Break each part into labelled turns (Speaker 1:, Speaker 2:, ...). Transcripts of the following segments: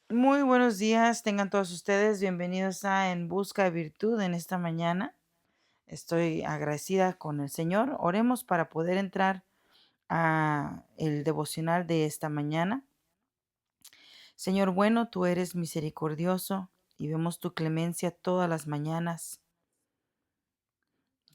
Speaker 1: Muy buenos días, tengan todos ustedes bienvenidos a En Busca de Virtud en esta mañana. Estoy agradecida con el Señor. Oremos para poder entrar a el devocional de esta mañana. Señor bueno, tú eres misericordioso y vemos tu clemencia todas las mañanas.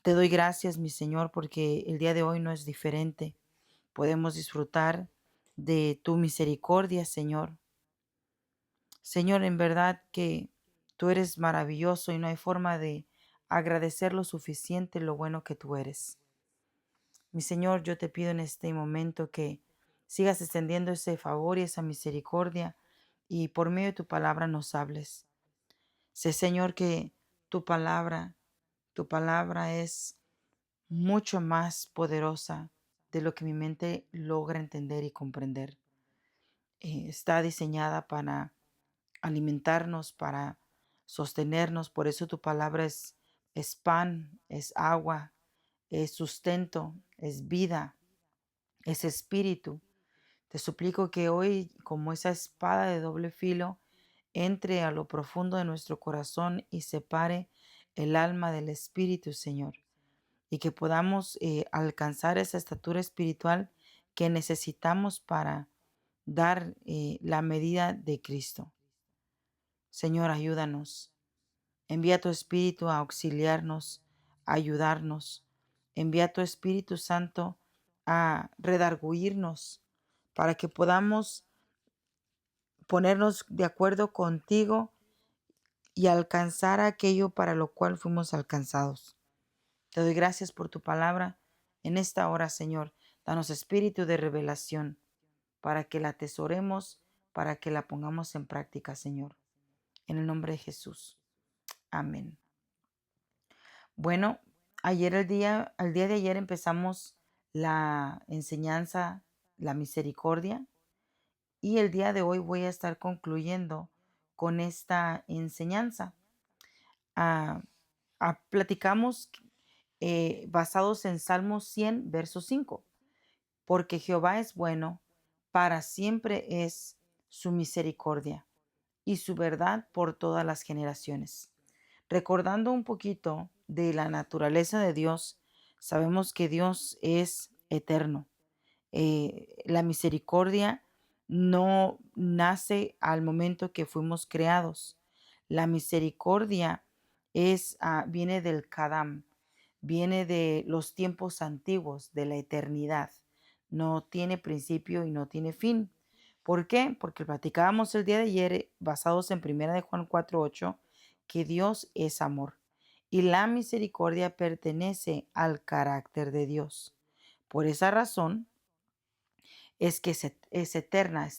Speaker 1: Te doy gracias, mi Señor, porque el día de hoy no es diferente. Podemos disfrutar de tu misericordia, Señor. Señor, en verdad que tú eres maravilloso y no hay forma de agradecer lo suficiente lo bueno que tú eres. Mi Señor, yo te pido en este momento que sigas extendiendo ese favor y esa misericordia y por medio de tu palabra nos hables. Sé, Señor, que tu palabra es mucho más poderosa de lo que mi mente logra entender y comprender. Está diseñada para alimentarnos, para sostenernos. Por eso tu palabra es pan, es agua, es sustento, es vida, es espíritu. Te suplico que hoy, como esa espada de doble filo, entre a lo profundo de nuestro corazón y separe el alma del espíritu, Señor, y que podamos alcanzar esa estatura espiritual que necesitamos para dar la medida de Cristo. Señor, ayúdanos. Envía tu Espíritu a auxiliarnos, a ayudarnos. Envía tu Espíritu Santo a redarguirnos para que podamos ponernos de acuerdo contigo y alcanzar aquello para lo cual fuimos alcanzados. Te doy gracias por tu palabra en esta hora, Señor. Danos espíritu de revelación para que la atesoremos, para que la pongamos en práctica, Señor. En el nombre de Jesús. Amén. Bueno, al día de ayer empezamos la enseñanza, la misericordia, y el día de hoy voy a estar concluyendo con esta enseñanza. Ah, platicamos basados en Salmos 100, verso 5, porque Jehová es bueno, para siempre es su misericordia y su verdad por todas las generaciones. Recordando un poquito de la naturaleza de Dios, sabemos que Dios es eterno. La misericordia no nace al momento que fuimos creados. La misericordia viene del Kadam, viene de los tiempos antiguos, de la eternidad. No tiene principio y no tiene fin. ¿Por qué? Porque platicábamos el día de ayer, basados en Primera de Juan 4:8, que Dios es amor y la misericordia pertenece al carácter de Dios. Por esa razón es que es eterna,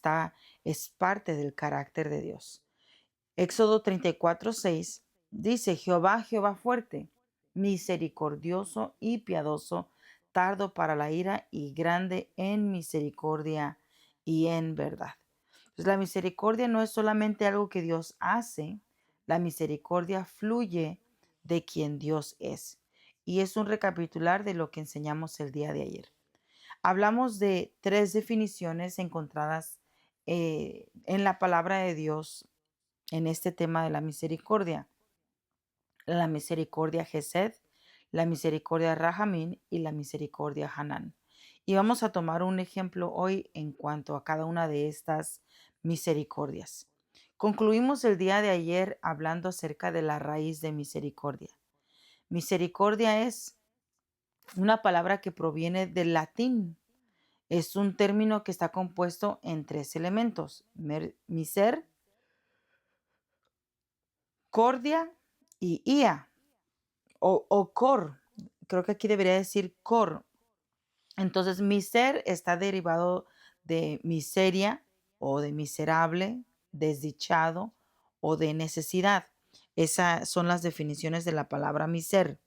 Speaker 1: es parte del carácter de Dios. Éxodo 34:6 dice: Jehová, Jehová fuerte, misericordioso y piadoso, tardo para la ira y grande en misericordia y en verdad. Pues la misericordia no es solamente algo que Dios hace, la misericordia fluye de quien Dios es. Y es un recapitular de lo que enseñamos el día de ayer. Hablamos de tres definiciones encontradas en la palabra de Dios en este tema de la misericordia. La misericordia Gesed, la misericordia Rahamín y la misericordia Hanán. Y vamos a tomar un ejemplo hoy en cuanto a cada una de estas misericordias. Concluimos el día de ayer hablando acerca de la raíz de misericordia. Misericordia es una palabra que proviene del latín. Es un término que está compuesto en tres elementos: miser, cordia y ia, o cor. Creo que aquí debería decir cor. Entonces, miser está derivado de miseria o de miserable, desdichado o de necesidad. Esas son las definiciones de la palabra miser.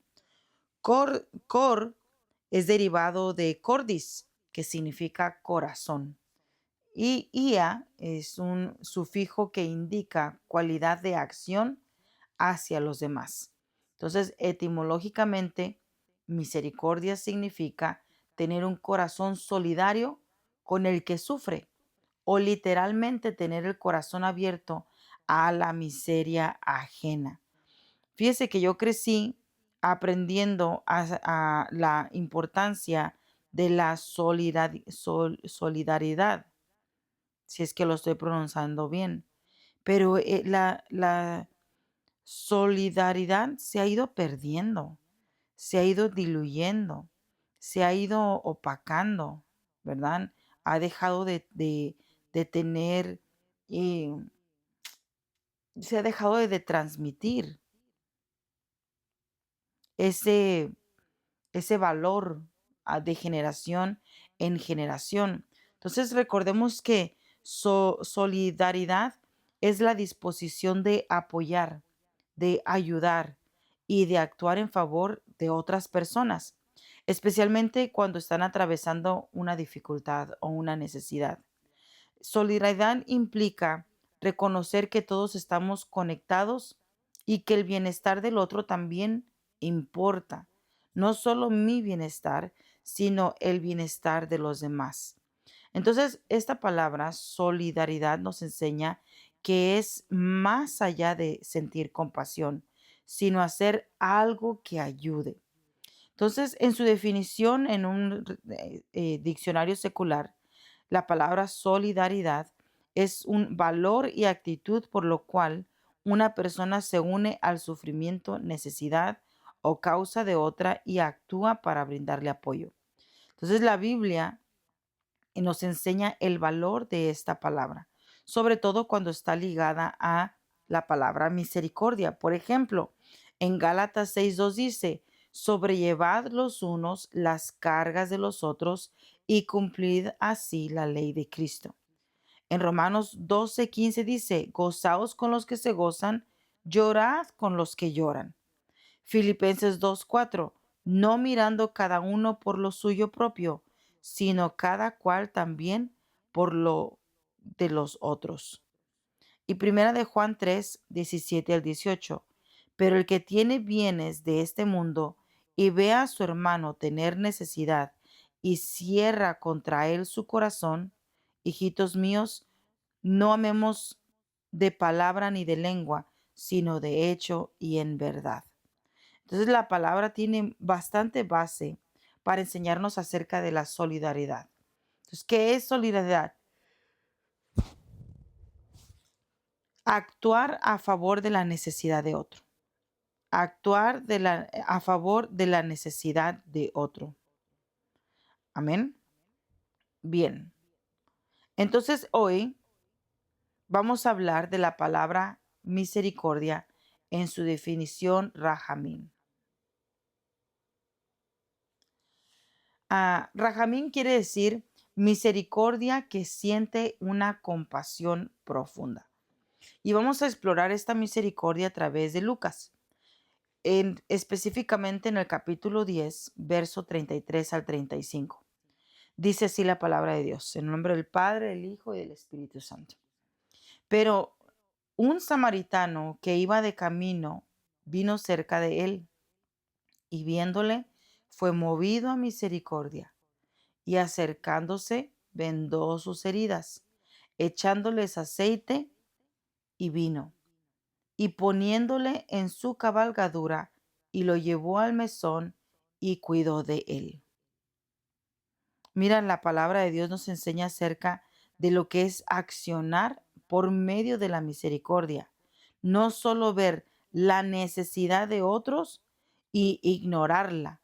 Speaker 1: Cor es derivado de cordis, que significa corazón. Y ia es un sufijo que indica cualidad de acción hacia los demás. Entonces, etimológicamente, misericordia significa tener un corazón solidario con el que sufre o literalmente tener el corazón abierto a la miseria ajena. Fíjese que yo crecí aprendiendo a la importancia de la solidaridad, si es que lo estoy pronunciando bien. Pero la solidaridad se ha ido perdiendo, se ha ido diluyendo, se ha ido opacando, ¿verdad? Ha dejado de tener, eh, se ha dejado de transmitir ese ese valor de generación en generación. Entonces recordemos que solidaridad es la disposición de apoyar, de ayudar y de actuar en favor de otras personas, especialmente cuando están atravesando una dificultad o una necesidad. Solidaridad implica reconocer que todos estamos conectados y que el bienestar del otro también importa. No solo mi bienestar, sino el bienestar de los demás. Entonces, esta palabra solidaridad nos enseña que es más allá de sentir compasión, sino hacer algo que ayude. Entonces, en su definición en un diccionario secular, la palabra solidaridad es un valor y actitud por lo cual una persona se une al sufrimiento, necesidad o causa de otra y actúa para brindarle apoyo. Entonces, la Biblia y nos enseña el valor de esta palabra, sobre todo cuando está ligada a la palabra misericordia. Por ejemplo, en Gálatas 6:2 dice, sobrellevad los unos las cargas de los otros y cumplid así la ley de Cristo. En Romanos 12:15 dice, gozaos con los que se gozan, llorad con los que lloran. Filipenses 2:4, no mirando cada uno por lo suyo propio, sino cada cual también por lo de los otros. Y primera de Juan 3:17 al 18, pero el que tiene bienes de este mundo y ve a su hermano tener necesidad y cierra contra él su corazón, hijitos míos, no amemos de palabra ni de lengua, sino de hecho y en verdad. Entonces la palabra tiene bastante base para enseñarnos acerca de la solidaridad. Entonces, ¿qué es solidaridad? Actuar a favor de la necesidad de otro. Actuar a favor de la necesidad de otro. Amén. Bien. Entonces hoy vamos a hablar de la palabra misericordia en su definición Rajamín. Rajamín quiere decir misericordia que siente una compasión profunda. Y vamos a explorar esta misericordia a través de Lucas, específicamente en el capítulo 10, verso 33 al 35. Dice así la palabra de Dios, en nombre del Padre, del Hijo y del Espíritu Santo. Pero un samaritano que iba de camino vino cerca de él y viéndole fue movido a misericordia y acercándose vendó sus heridas, echándoles aceite y vino y poniéndole en su cabalgadura y lo llevó al mesón y cuidó de él. Mira, la palabra de Dios nos enseña acerca de lo que es accionar por medio de la misericordia. No solo ver la necesidad de otros y ignorarla.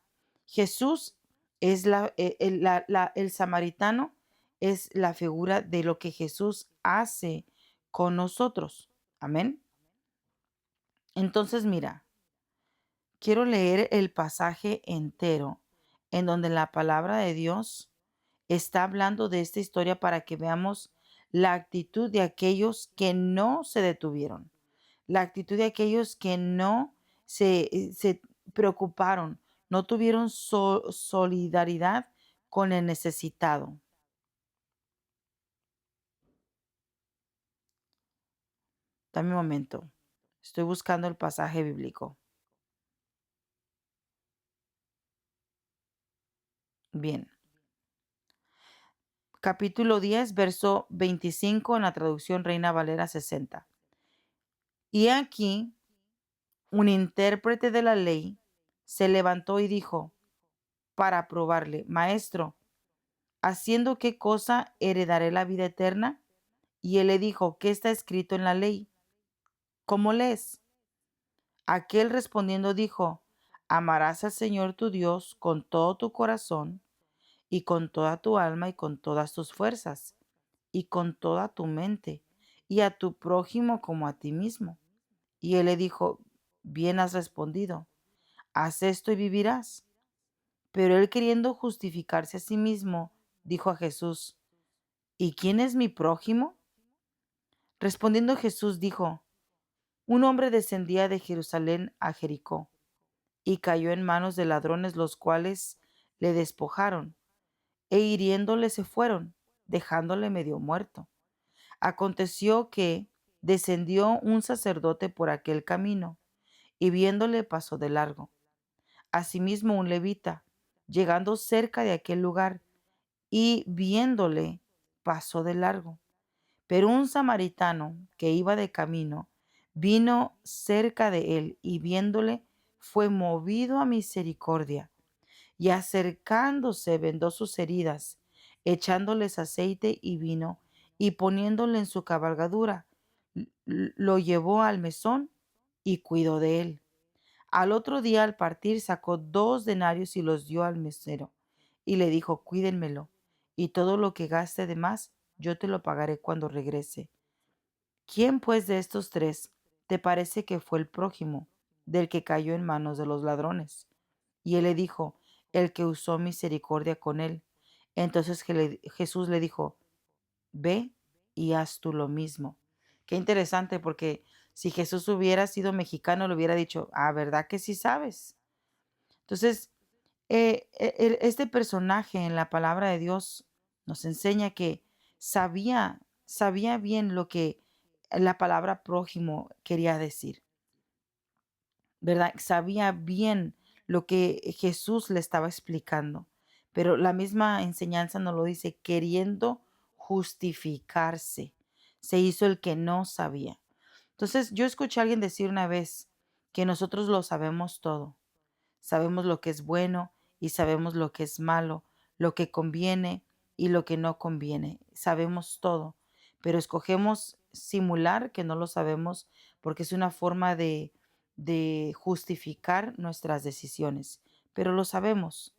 Speaker 1: Jesús es el samaritano es la figura de lo que Jesús hace con nosotros. Amén. Entonces, mira, quiero leer el pasaje entero en donde la palabra de Dios está hablando de esta historia para que veamos la actitud de aquellos que no se detuvieron, la actitud de aquellos que no se preocuparon, no tuvieron solidaridad con el necesitado. Dame un momento, estoy buscando el pasaje bíblico. Bien, capítulo 10, verso 25 en la traducción Reina Valera 60. Y aquí un intérprete de la ley se levantó y dijo para probarle, Maestro, ¿haciendo qué cosa heredaré la vida eterna? Y él le dijo, ¿qué está escrito en la ley? ¿Cómo lees? Aquel respondiendo dijo, amarás al Señor tu Dios con todo tu corazón y con toda tu alma y con todas tus fuerzas y con toda tu mente y a tu prójimo como a ti mismo. Y él le dijo, bien has respondido, haz esto y vivirás. Pero él queriendo justificarse a sí mismo, dijo a Jesús, ¿y quién es mi prójimo? Respondiendo Jesús dijo, un hombre descendía de Jerusalén a Jericó y cayó en manos de ladrones los cuales le despojaron e hiriéndole se fueron, dejándole medio muerto. Aconteció que descendió un sacerdote por aquel camino y viéndole pasó de largo. Asimismo un levita, llegando cerca de aquel lugar y viéndole pasó de largo. Pero un samaritano que iba de camino vino cerca de él y viéndole fue movido a misericordia y acercándose vendó sus heridas, echándoles aceite y vino y poniéndole en su cabalgadura, lo llevó al mesón y cuidó de él. Al otro día al partir sacó 2 denarios y los dio al mesero y le dijo, cuídenmelo y todo lo que gaste de más yo te lo pagaré cuando regrese. ¿Quién pues de estos tres te parece que fue el prójimo del que cayó en manos de los ladrones? Y él le dijo, el que usó misericordia con él. Entonces Jesús le dijo, ve y haz tú lo mismo. Qué interesante, porque si Jesús hubiera sido mexicano, le hubiera dicho, ah, ¿verdad que sí sabes? Entonces, este personaje en la palabra de Dios nos enseña que sabía bien lo que la palabra prójimo quería decir, ¿verdad? Sabía bien lo que Jesús le estaba explicando, pero la misma enseñanza nos lo dice, queriendo justificarse, se hizo el que no sabía. Entonces, yo escuché a alguien decir una vez que nosotros lo sabemos todo. Sabemos lo que es bueno y sabemos lo que es malo, lo que conviene y lo que no conviene. Sabemos todo, pero escogemos simular que no lo sabemos porque es una forma de justificar nuestras decisiones, pero lo sabemos.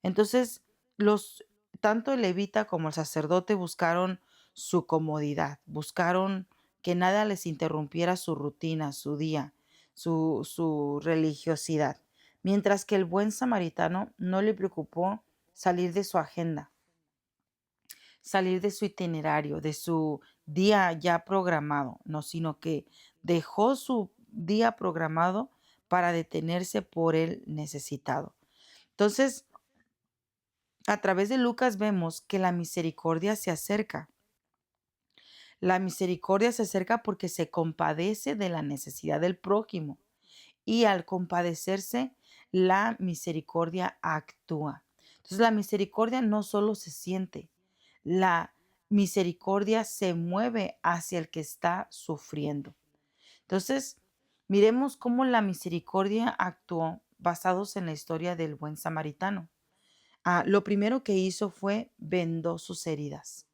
Speaker 1: Entonces, los, tanto el levita como el sacerdote buscaron su comodidad, buscaron que nada les interrumpiera su rutina, su día, su religiosidad, mientras que el buen samaritano no le preocupó salir de su agenda, salir de su itinerario, de su día ya programado, no, sino que dejó su día programado para detenerse por el necesitado. Entonces, a través de Lucas vemos que la misericordia se acerca. La misericordia se acerca porque se compadece de la necesidad del prójimo y al compadecerse, la misericordia actúa. Entonces la misericordia no solo se siente, la misericordia se mueve hacia el que está sufriendo. Entonces, miremos cómo la misericordia actuó basados en la historia del buen samaritano. Lo primero que hizo fue vendó sus heridas,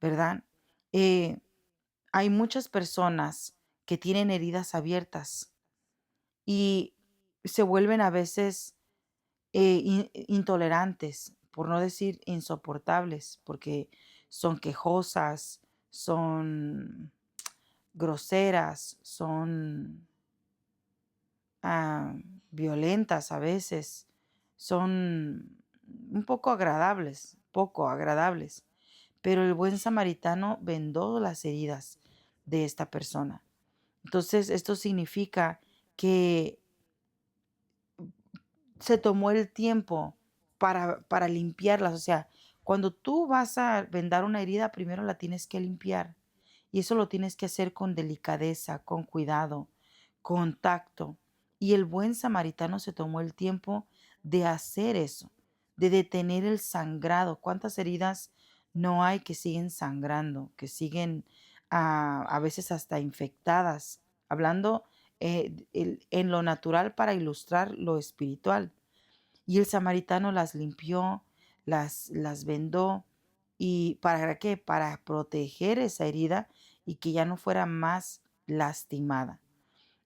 Speaker 1: ¿verdad? Eh, Hay muchas personas que tienen heridas abiertas y se vuelven a veces intolerantes, por no decir insoportables, porque son quejosas, son groseras, son ah, violentas a veces, son un poco agradables, pero el buen samaritano vendó las heridas de esta persona. Entonces, esto significa que se tomó el tiempo para limpiarlas. O sea, cuando tú vas a vendar una herida, primero la tienes que limpiar. Y eso lo tienes que hacer con delicadeza, con cuidado, con tacto. Y el buen samaritano se tomó el tiempo de hacer eso, de detener el sangrado. ¿Cuántas heridas no hay, que siguen sangrando, que siguen a veces hasta infectadas, hablando en lo natural para ilustrar lo espiritual. Y el samaritano las limpió, las vendó. ¿Y para qué? Para proteger esa herida y que ya no fuera más lastimada.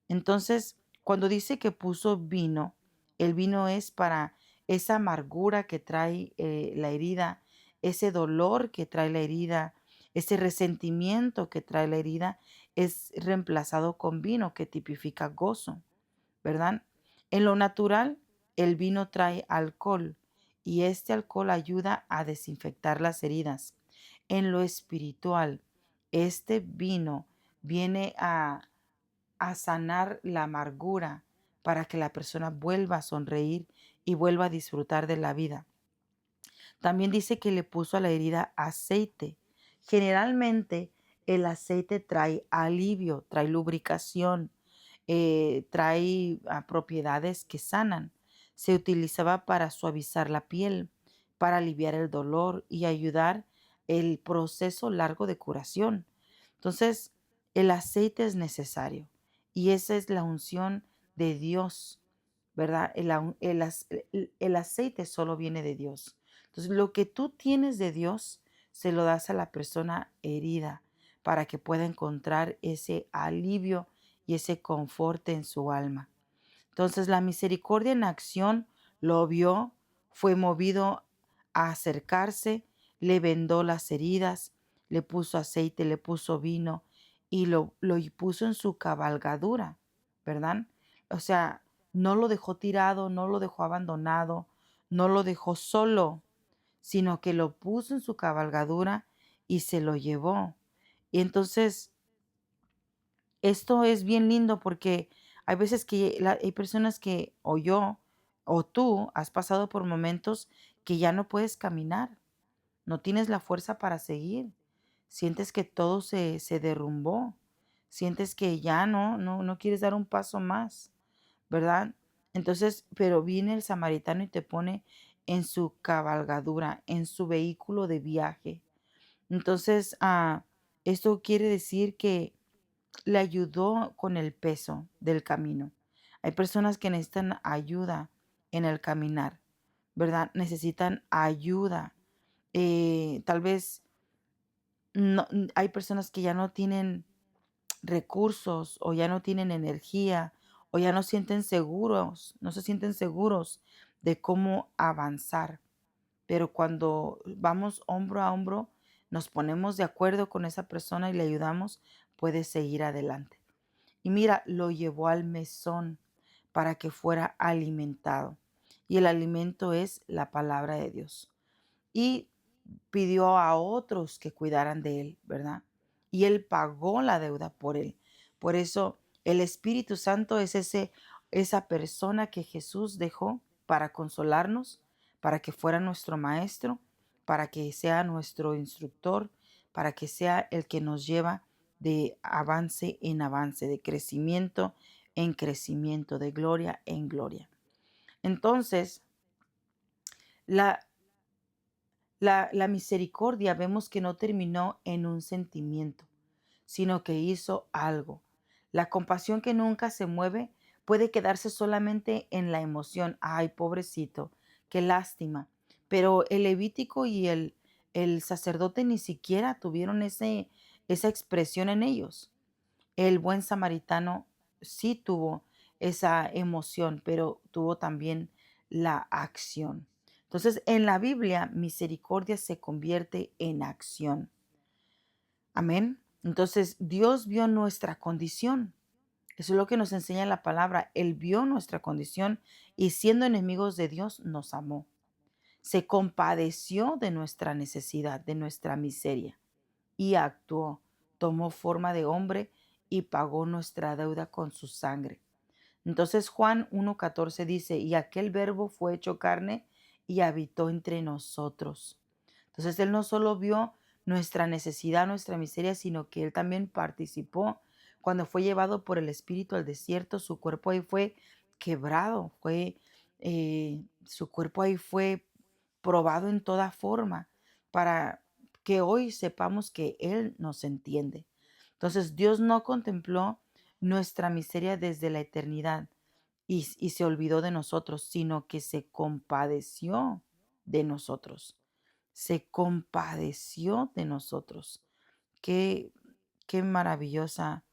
Speaker 1: Entonces, cuando dice que puso vino, el vino es para esa amargura que trae la herida, ese dolor que trae la herida, ese resentimiento que trae la herida, es reemplazado con vino que tipifica gozo, ¿verdad? En lo natural, el vino trae alcohol y este alcohol ayuda a desinfectar las heridas. En lo espiritual, este vino viene a sanar la amargura para que la persona vuelva a sonreír y vuelva a disfrutar de la vida. También dice que le puso a la herida aceite. Generalmente el aceite trae alivio, trae lubricación, trae propiedades que sanan. Se utilizaba para suavizar la piel, para aliviar el dolor y ayudar el proceso largo de curación. Entonces, el aceite es necesario y esa es la unción de Dios, ¿verdad? El aceite solo viene de Dios. Entonces, lo que tú tienes de Dios, se lo das a la persona herida para que pueda encontrar ese alivio y ese confort en su alma. Entonces la misericordia en acción lo vio, fue movido a acercarse, le vendó las heridas, le puso aceite, le puso vino y lo puso en su cabalgadura, ¿verdad? O sea, no lo dejó tirado, no lo dejó abandonado, no lo dejó solo, sino que lo puso en su cabalgadura y se lo llevó. Y entonces esto es bien lindo porque hay veces que hay personas que, o yo, o tú, has pasado por momentos que ya no puedes caminar, no tienes la fuerza para seguir, sientes que todo se derrumbó, sientes que ya no quieres dar un paso más, ¿verdad? Entonces, pero viene el samaritano y te pone en su cabalgadura, en su vehículo de viaje. Entonces, esto quiere decir que le ayudó con el peso del camino. Hay personas que necesitan ayuda en el caminar, ¿verdad? Necesitan ayuda. Tal vez hay personas que ya no tienen recursos o ya no tienen energía o ya no sienten seguros, no se sienten seguros de cómo avanzar. Pero cuando vamos hombro a hombro, nos ponemos de acuerdo con esa persona y le ayudamos, puede seguir adelante. Y mira, lo llevó al mesón para que fuera alimentado. Y el alimento es la palabra de Dios. Y pidió a otros que cuidaran de él, ¿verdad? Y él pagó la deuda por él. Por eso el Espíritu Santo es esa persona que Jesús dejó para consolarnos, para que fuera nuestro maestro, para que sea nuestro instructor, para que sea el que nos lleva de avance en avance, de crecimiento en crecimiento, de gloria en gloria. Entonces, la, la misericordia vemos que no terminó en un sentimiento, sino que hizo algo. La compasión que nunca se mueve puede quedarse solamente en la emoción. Ay, pobrecito, qué lástima. Pero el levítico y el sacerdote ni siquiera tuvieron esa expresión en ellos. El buen samaritano sí tuvo esa emoción, pero tuvo también la acción. Entonces, en la Biblia, misericordia se convierte en acción. Amén. Entonces, Dios vio nuestra condición. Eso es lo que nos enseña la palabra. Él vio nuestra condición y siendo enemigos de Dios, nos amó. Se compadeció de nuestra necesidad, de nuestra miseria y actuó. Tomó forma de hombre y pagó nuestra deuda con su sangre. Entonces Juan 1:14 dice, y aquel verbo fue hecho carne y habitó entre nosotros. Entonces Él no solo vio nuestra necesidad, nuestra miseria, sino que Él también participó. Cuando fue llevado por el Espíritu al desierto, su cuerpo ahí fue quebrado, su cuerpo ahí fue probado en toda forma para que hoy sepamos que Él nos entiende. Entonces, Dios no contempló nuestra miseria desde la eternidad y se olvidó de nosotros, sino que se compadeció de nosotros. Se compadeció de nosotros. Qué, qué maravillosa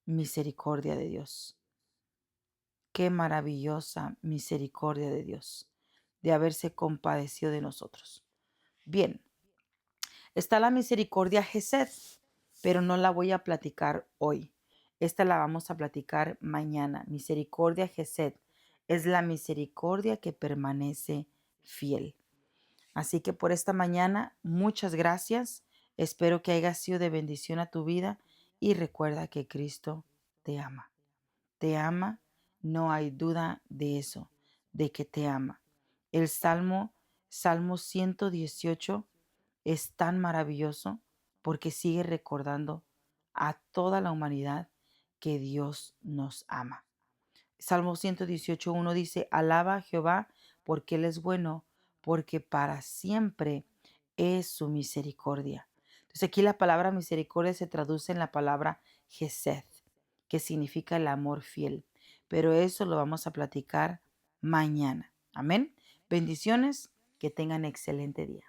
Speaker 1: misericordia de Dios. Qué maravillosa misericordia de Dios de haberse compadecido de nosotros. Bien, está la misericordia Gesed, pero no la voy a platicar hoy. Esta la vamos a platicar mañana. Misericordia Gesed es la misericordia que permanece fiel. Así que por esta mañana, muchas gracias. Espero que haya sido de bendición a tu vida y recuerda que Cristo te ama. Te ama, no hay duda de eso, de que te ama. El Salmo 118 es tan maravilloso porque sigue recordando a toda la humanidad que Dios nos ama. Salmo 118:1 dice, alaba a Jehová porque Él es bueno, porque para siempre es su misericordia. Entonces aquí la palabra misericordia se traduce en la palabra Gesed, que significa el amor fiel. Pero eso lo vamos a platicar mañana. Amén. Bendiciones, que tengan excelente día.